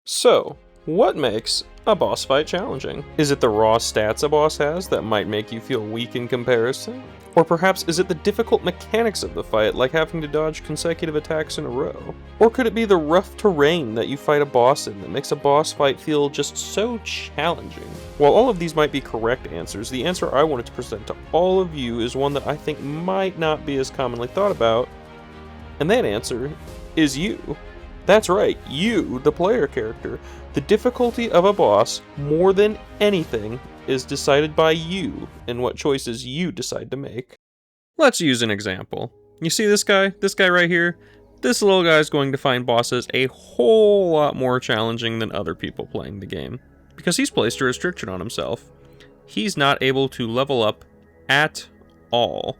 So, what makes a boss fight challenging? Is it the raw stats a boss has that might make you feel weak in comparison? Or perhaps is it the difficult mechanics of the fight, like having to dodge consecutive attacks in a row? Or could it be the rough terrain that you fight a boss in that makes a boss fight feel just so challenging? While all of these might be correct answers, the answer I wanted to present to all of you is one that I think might not be as commonly thought about, and that answer is you. That's right, you, the player character. The difficulty of a boss, more than anything, is decided by you and what choices you decide to make. Let's use an example. You see this guy? This guy right here? This little guy is going to find bosses a whole lot more challenging than other people playing the game, because he's placed a restriction on himself. He's not able to level up at all.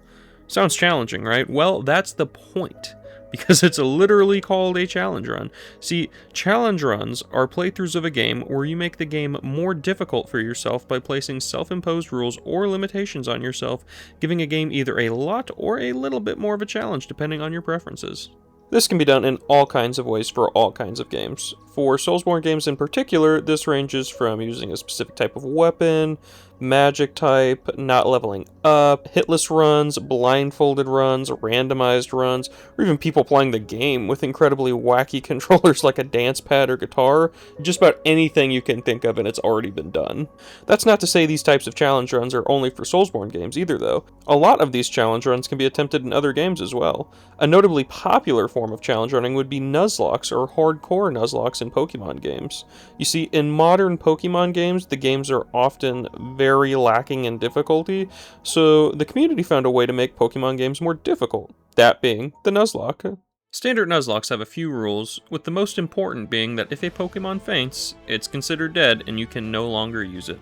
Sounds challenging, right? Well, that's the point, because it's literally called a challenge run. See, challenge runs are playthroughs of a game where you make the game more difficult for yourself by placing self-imposed rules or limitations on yourself, giving a game either a lot or a little bit more of a challenge depending on your preferences. This can be done in all kinds of ways for all kinds of games. For Soulsborne games in particular, this ranges from using a specific type of weapon, magic type, not leveling up, hitless runs, blindfolded runs, randomized runs, or even people playing the game with incredibly wacky controllers like a dance pad or guitar. Just about anything you can think of, and it's already been done. That's not to say these types of challenge runs are only for Soulsborne games either, though. A lot of these challenge runs can be attempted in other games as well. A notably popular form of challenge running would be Nuzlocke or hardcore Nuzlocke in Pokemon games. You see, in modern Pokemon games, the games are often very lacking in difficulty, so the community found a way to make Pokemon games more difficult, that being the Nuzlocke. Standard Nuzlocke have a few rules, with the most important being that if a Pokemon faints, it's considered dead and you can no longer use it.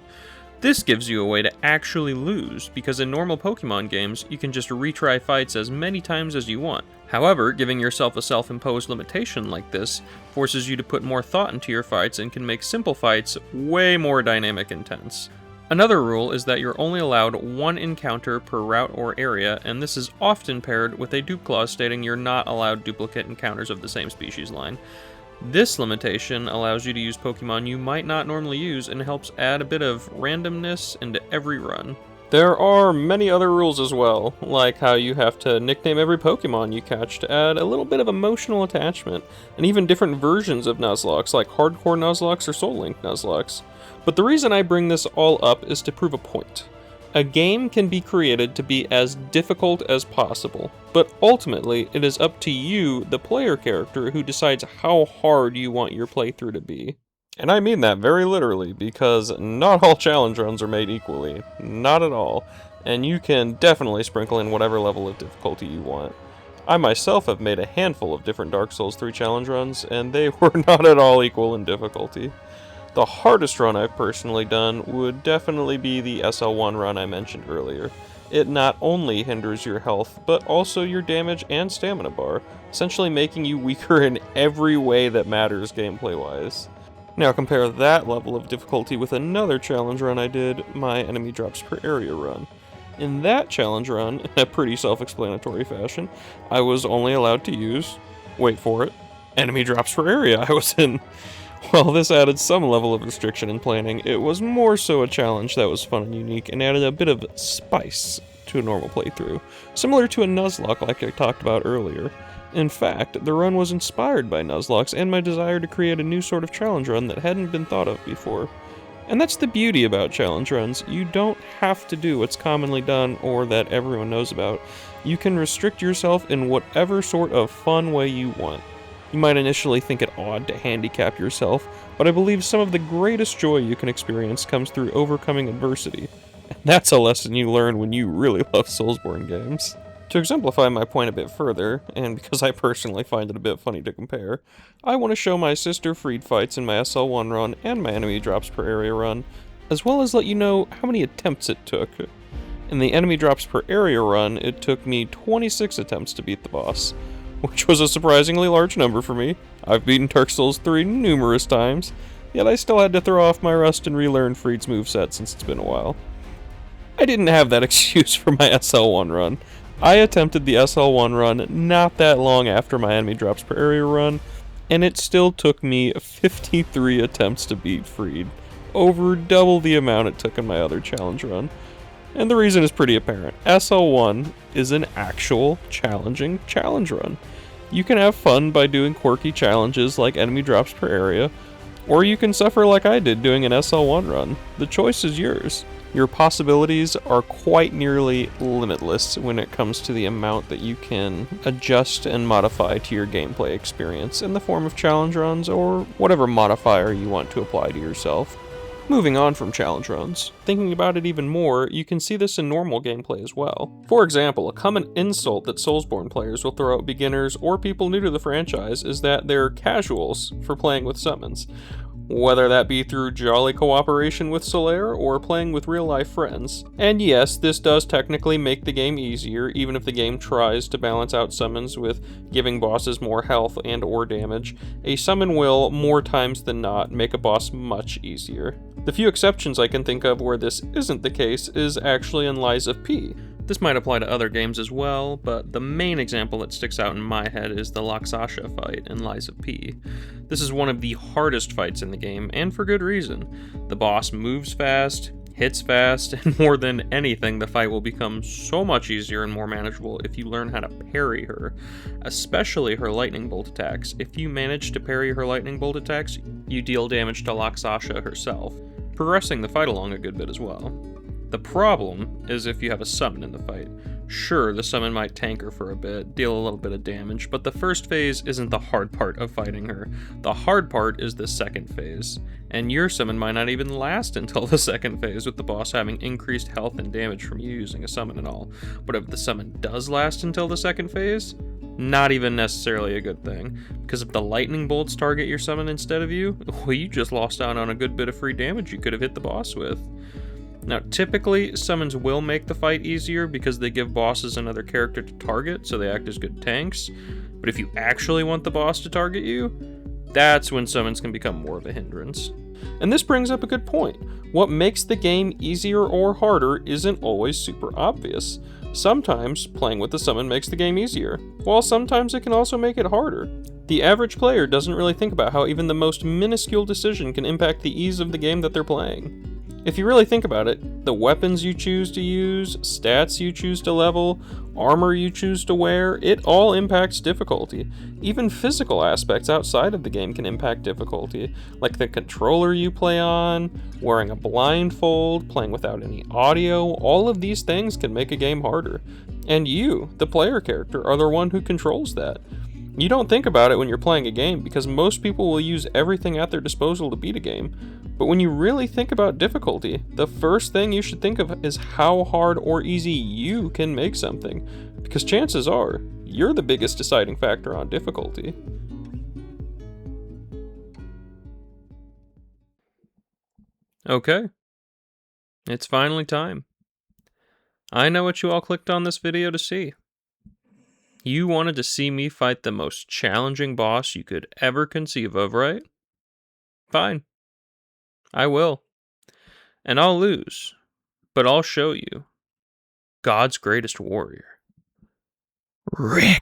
This gives you a way to actually lose, because in normal Pokemon games, you can just retry fights as many times as you want. However, giving yourself a self-imposed limitation like this forces you to put more thought into your fights and can make simple fights way more dynamic and tense. Another rule is that you're only allowed one encounter per route or area, and this is often paired with a dupe clause stating you're not allowed duplicate encounters of the same species line. This limitation allows you to use Pokemon you might not normally use and helps add a bit of randomness into every run. There are many other rules as well, like how you have to nickname every Pokemon you catch to add a little bit of emotional attachment, and even different versions of Nuzlocke, like Hardcore Nuzlocke or Soul Link Nuzlocke. But the reason I bring this all up is to prove a point. A game can be created to be as difficult as possible, but ultimately it is up to you, the player character, who decides how hard you want your playthrough to be. And I mean that very literally, because not all challenge runs are made equally. Not at all. And you can definitely sprinkle in whatever level of difficulty you want. I myself have made a handful of different Dark Souls 3 challenge runs, and they were not at all equal in difficulty. The hardest run I've personally done would definitely be the SL1 run I mentioned earlier. It not only hinders your health, but also your damage and stamina bar, essentially making you weaker in every way that matters gameplay-wise. Now compare that level of difficulty with another challenge run I did, my enemy drops per area run. In that challenge run, in a pretty self-explanatory fashion, I was only allowed to use, wait for it, enemy drops per area I was in. While this added some level of restriction in planning, it was more so a challenge that was fun and unique and added a bit of spice to a normal playthrough, similar to a Nuzlocke like I talked about earlier. In fact, the run was inspired by Nuzlocke and my desire to create a new sort of challenge run that hadn't been thought of before. And that's the beauty about challenge runs. You don't have to do what's commonly done or that everyone knows about. You can restrict yourself in whatever sort of fun way you want. You might initially think it odd to handicap yourself, but I believe some of the greatest joy you can experience comes through overcoming adversity. And that's a lesson you learn when you really love Soulsborne games. To exemplify my point a bit further, and because I personally find it a bit funny to compare, I want to show my sister freed fights in my SL1 run and my enemy drops per area run, as well as let you know how many attempts it took. In the enemy drops per area run, it took me 26 attempts to beat the boss, which was a surprisingly large number for me. I've beaten Dark Souls 3 numerous times, yet I still had to throw off my rust and relearn Freed's moveset since it's been a while. I didn't have that excuse for my SL1 run. I attempted the SL1 run not that long after my enemy drops per area run, and it still took me 53 attempts to beat Freed, over double the amount it took in my other challenge run. And the reason is pretty apparent. SL1 is an actual challenging challenge run. You can have fun by doing quirky challenges like enemy drops per area, or you can suffer like I did doing an SL1 run. The choice is yours. Your possibilities are quite nearly limitless when it comes to the amount that you can adjust and modify to your gameplay experience in the form of challenge runs or whatever modifier you want to apply to yourself. Moving on from challenge runs, thinking about it even more, you can see this in normal gameplay as well. For example, a common insult that Soulsborne players will throw at beginners or people new to the franchise is that they're casuals for playing with summons. Whether that be through jolly cooperation with Solaire or playing with real-life friends. And yes, this does technically make the game easier, even if the game tries to balance out summons with giving bosses more health and or damage. A summon will, more times than not, make a boss much easier. The few exceptions I can think of where this isn't the case is actually in Lies of P. This might apply to other games as well, but the main example that sticks out in my head is the Lakshasha fight in Lies of P. This is one of the hardest fights in the game, and for good reason. The boss moves fast, hits fast, and more than anything, the fight will become so much easier and more manageable if you learn how to parry her, especially her lightning bolt attacks. If you manage to parry her lightning bolt attacks, you deal damage to Lakshasha herself, progressing the fight along a good bit as well. The problem is if you have a summon in the fight. Sure, the summon might tank her for a bit, deal a little bit of damage, but the first phase isn't the hard part of fighting her. The hard part is the second phase, and your summon might not even last until the second phase, with the boss having increased health and damage from you using a summon and all. But if the summon does last until the second phase, not even necessarily a good thing, because if the lightning bolts target your summon instead of you, well, you just lost out on a good bit of free damage you could have hit the boss with. Now, typically, summons will make the fight easier because they give bosses another character to target, so they act as good tanks. But if you actually want the boss to target you, that's when summons can become more of a hindrance. And this brings up a good point. What makes the game easier or harder isn't always super obvious. Sometimes, playing with the summon makes the game easier, while sometimes it can also make it harder. The average player doesn't really think about how even the most minuscule decision can impact the ease of the game that they're playing. If you really think about it, the weapons you choose to use, stats you choose to level, armor you choose to wear, it all impacts difficulty. Even physical aspects outside of the game can impact difficulty, like the controller you play on, wearing a blindfold, playing without any audio. All of these things can make a game harder. And you, the player character, are the one who controls that. You don't think about it when you're playing a game because most people will use everything at their disposal to beat a game. But when you really think about difficulty, the first thing you should think of is how hard or easy you can make something. Because chances are, you're the biggest deciding factor on difficulty. Okay. It's finally time. I know what you all clicked on this video to see. You wanted to see me fight the most challenging boss you could ever conceive of, right? Fine. I will. And I'll lose. But I'll show you. God's greatest warrior. Rick.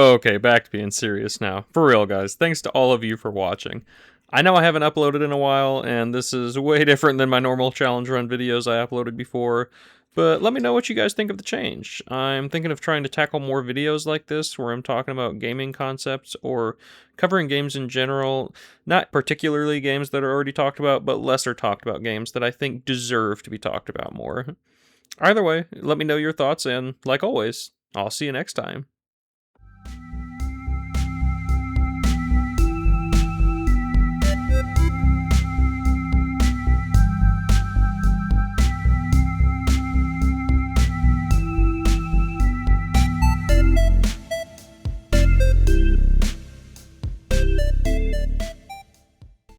Okay, back to being serious now. For real, guys, thanks to all of you for watching. I know I haven't uploaded in a while, and this is way different than my normal challenge run videos I uploaded before, but let me know what you guys think of the change. I'm thinking of trying to tackle more videos like this, where I'm talking about gaming concepts, or covering games in general, not particularly games that are already talked about, but lesser talked about games that I think deserve to be talked about more. Either way, let me know your thoughts, and like always, I'll see you next time.